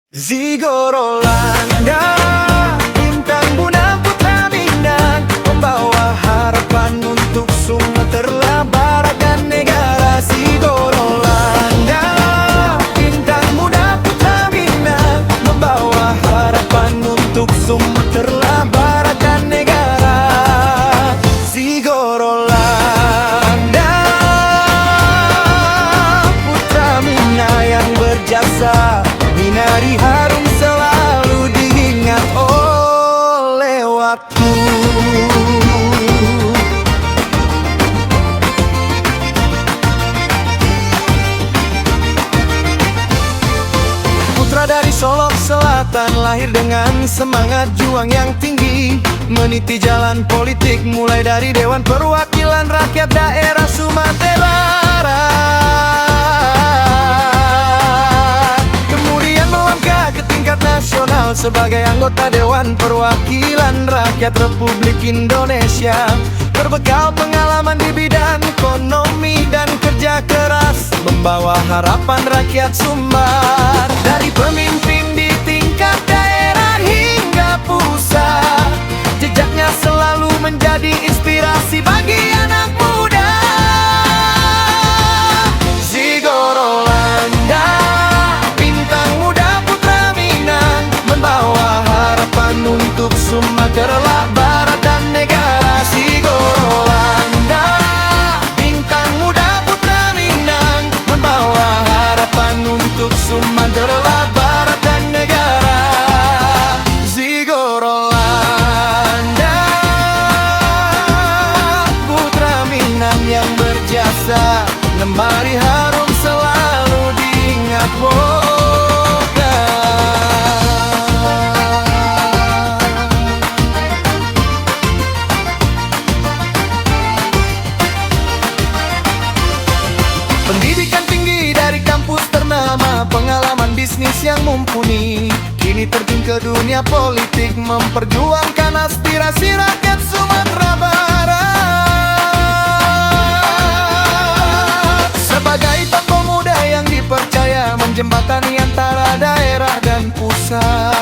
Zigorolanda, bintang Bunda Putra Minang, membawa harapan untuk Sumatera Barat dan negara. Zigorolanda, bintang Bunda Putra Minang, membawa harapan untuk Sumatera Barat dan negara. Zigorolanda, Putra Minang yang berjasa, Minari harum selalu diingat oleh waktu. Putra dari Solok Selatan, lahir dengan semangat juang yang tinggi, meniti jalan politik mulai dari Dewan Perwakilan Rakyat Daerah Sumatera nasional sebagai anggota Dewan Perwakilan Rakyat Republik Indonesia. Berbekal pengalaman di bidang ekonomi dan kerja keras, membawa harapan rakyat Sumbar. Dari pemimpin di tingkat daerah hingga pusat, jejaknya selalu menjadi inspirasi bagi anak muda. Zigorolanda, untuk Sumatera Barat dan negara. Zigorolanda, bintang muda Putra Minang, membawa harapan untuk Sumatera Barat dan negara. Zigorolanda, Putra Minang yang berjasa, lemari harum selalu diingat. Pendidikan tinggi dari kampus ternama, pengalaman bisnis yang mumpuni, kini terjun ke dunia politik, memperjuangkan aspirasi rakyat Sumatera Barat. Sebagai tokoh muda yang dipercaya, menjembatani antara daerah dan pusat.